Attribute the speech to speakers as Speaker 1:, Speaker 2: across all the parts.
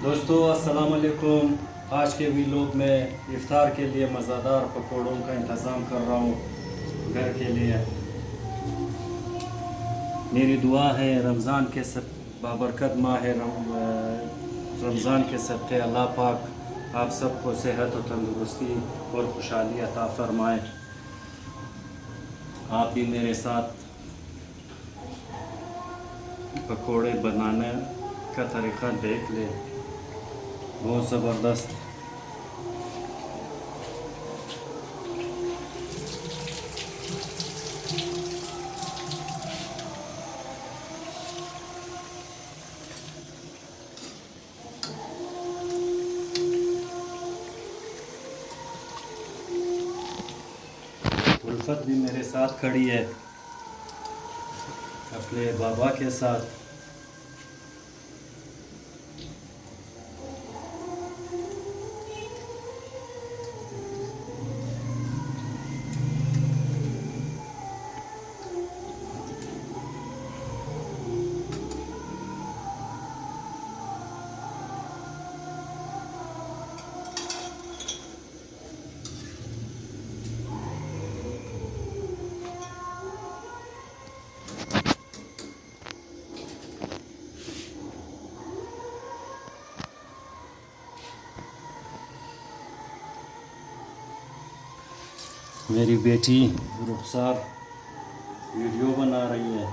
Speaker 1: दोस्तों अस्सलाम वालेकुम। आज के व्लॉग में इफ्तार के लिए मज़ेदार पकौड़ों का इंतज़ाम कर रहा हूँ घर के लिए। मेरी दुआ है रमज़ान के सब बाबरकत माह है रमज़ान के सदक़े अल्लाह पाक आप सबको सेहत और तंदुरुस्ती और खुशहाली अता फ़रमाए। आप भी मेरे साथ पकोड़े बनाने का तरीक़ा देख लें, बहुत ज़बरदस्त। उल्फत भी मेरे साथ खड़ी है अपने बाबा के साथ। मेरी बेटी रुखसार वीडियो बना रही है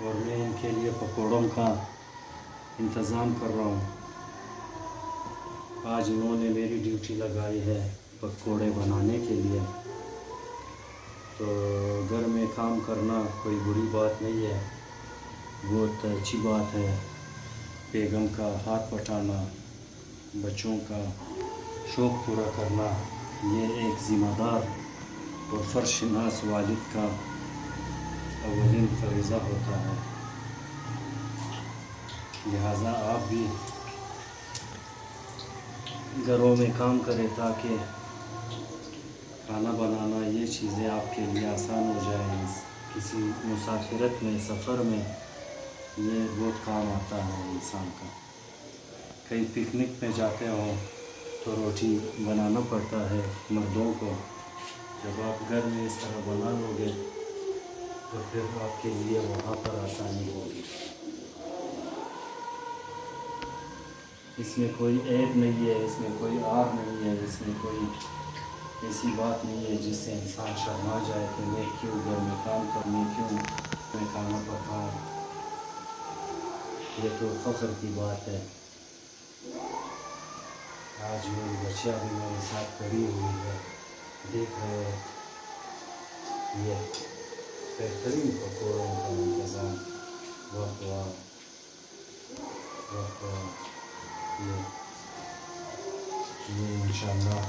Speaker 1: और मैं इनके लिए पकौड़ों का इंतज़ाम कर रहा हूँ। आज इन्होंने मेरी ड्यूटी लगाई है पकौड़े बनाने के लिए। तो घर में काम करना कोई बुरी बात नहीं है, बहुत अच्छी बात है। बेगम का हाथ बटाना, बच्चों का शौक़ पूरा करना, ये एक ज़िम्मेदार और फ़र्शनास वालिद का अवलिन फ़रीज़ा होता है। लिहाजा आप भी घरों में काम करें ताकि खाना बनाना ये चीज़ें आपके लिए आसान हो जाए। किसी मुसाफिरत में, सफ़र में ये बहुत काम आता है इंसान का। कहीं पिकनिक में जाते हो तो रोटी बनाना पड़ता है मर्दों को। जब आप घर में इस तरह बना लोगे तो फिर आपके लिए वहाँ पर आसानी होगी। इसमें कोई ऐब नहीं है, इसमें कोई आर नहीं है, इसमें कोई ऐसी बात नहीं है जिससे इंसान शर्मा जाए कि मैं क्यों घर में काम करने, क्यों मैं खाना पकाऊँ। ये तो फ़ख्र की बात है। आज मेरी बच्चियाँ भी मेरे साथ खड़ी हुई है, देख रहे हैं ये बेहतरीन पकौड़ों का इंतज़ाम। वाह वाह वाह वाह। ये इंशाअल्लाह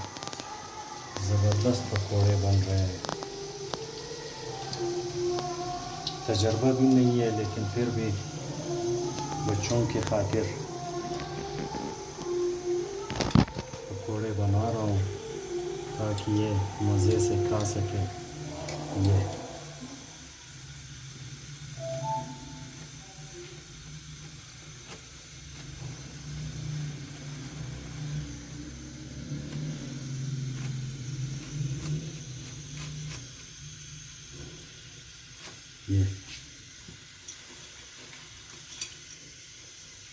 Speaker 1: ज़बरदस्त पकौड़े बन रहे हैं। तजर्बा भी नहीं है लेकिन फिर भी बच्चों के खातिर पकौड़े बना रहा हूँ ताकि ये मज़े से खा सकें। ये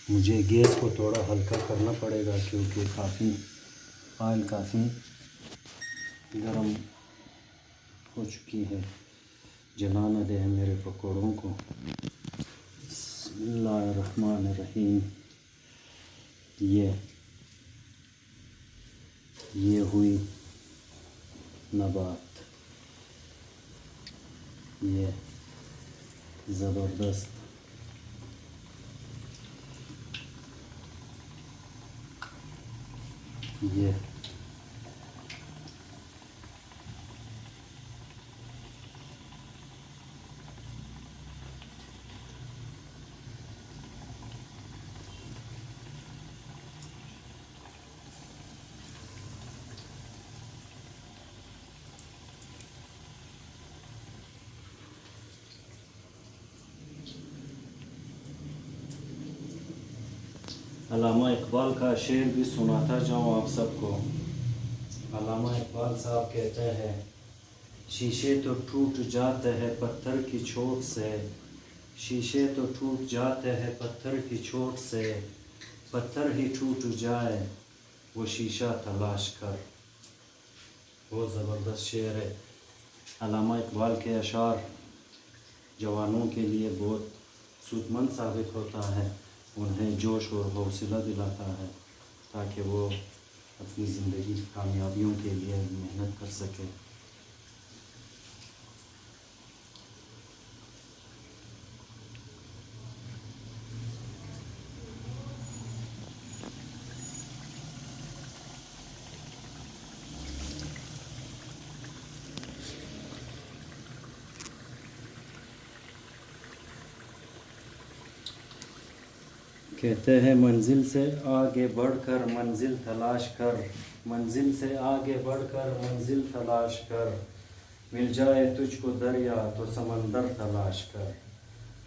Speaker 1: मुझे गैस को थोड़ा हल्का करना पड़ेगा क्योंकि ऑयल काफ़ी गर्म हो चुकी है। जला न दे मेरे पकौड़ों को। बिस्मिल्लाहिर्रहमानिर्रहीम। ये हुई नबात, ये ज़बरदस्त। ये अल्लामा इकबाल का शेर भी सुनाता जाऊँ आप सबको। अल्लामा इकबाल साहब कहते हैं, शीशे तो टूट जाते हैं पत्थर की चोट से, शीशे तो टूट जाते हैं पत्थर की चोट से, पत्थर ही टूट जाए वो शीशा तलाश कर। बहुत ज़बरदस्त शेर है। अल्लामा इकबाल के अशार जवानों के लिए बहुत सूदमंद साबित होता है, उन्हें जोश और हौसला दिलाता है ताकि वो अपनी ज़िंदगी की कामयाबियों के लिए मेहनत कर सकें। कहते हैं, मंजिल से आगे बढ़कर मंजिल तलाश कर, मंजिल से आगे बढ़कर मंजिल तलाश कर, मिल जाए तुझको दरिया तो समंदर तलाश कर।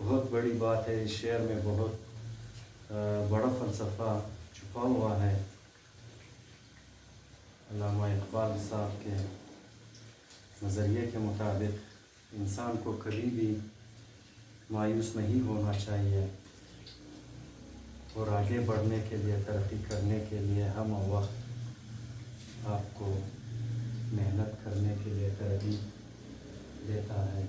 Speaker 1: बहुत बड़ी बात है इस शेर में, बहुत बड़ा फ़लसफ़ा छुपा हुआ है। अल्लामा इकबाल साहब के नज़रिए के मुताबिक इंसान को कभी भी मायूस नहीं होना चाहिए और आगे बढ़ने के लिए, तरक्की करने के लिए हम वक्त आपको मेहनत करने के लिए तरजीह देता है।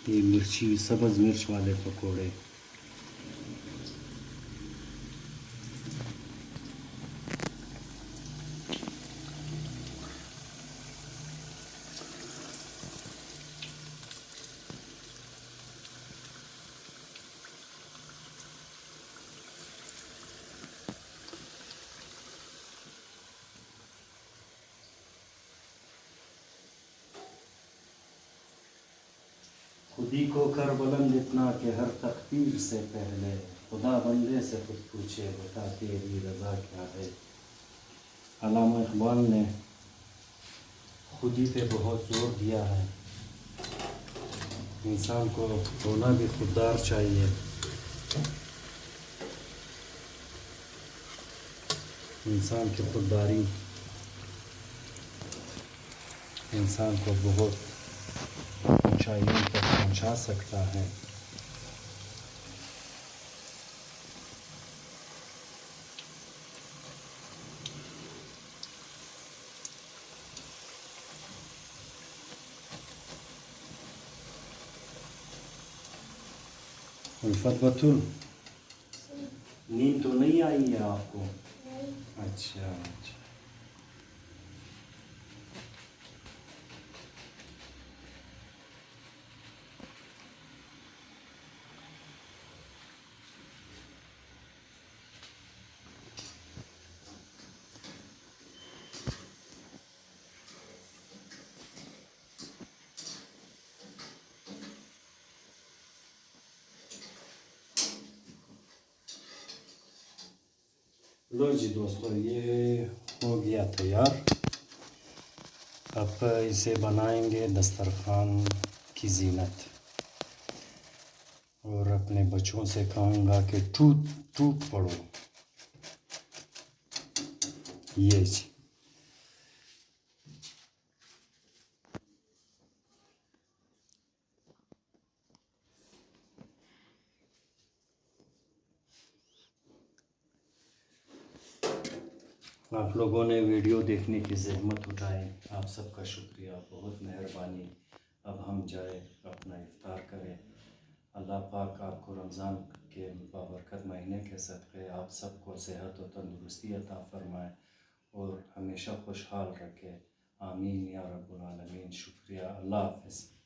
Speaker 1: ये मिर्ची, सब्ज़ मिर्च वाले पकोड़े। खुदी को कर बुलंद इतना कि हर तकदीर से पहले खुदा बंदे से खुद पूछे, बता तेरी रज़ा क्या है। अल्लामा इकबाल ने खुदी पे बहुत ज़ोर दिया है। इंसान को होना भी खुददार चाहिए। इंसान की खुददारी इंसान को बहुत ऊंचाइयों तक पहुंचा सकता है। उल्फत बतुल, नींद तो नहीं आई है आपको? अच्छा अच्छा। लो जी दोस्तों, ये हो गया तैयार। अब इसे बनाएंगे दस्तरखान की जीनत। और अपने बच्चों से कहूँगा कि टूट टूट पड़ो। ये जी, आप लोगों ने वीडियो देखने की ज़हमत उठाई, आप सबका शुक्रिया, बहुत मेहरबानी। अब हम जाए अपना इफ्तार करें। अल्लाह पाक आपको रमज़ान के बाबरकत महीने के सदक़े आप सबको सेहत और तंदुरुस्ती अता फ़रमाए और हमेशा खुशहाल रखे। आमीन या रब्बुल आलमीन। शुक्रिया। अल्लाह हाफ़िज़।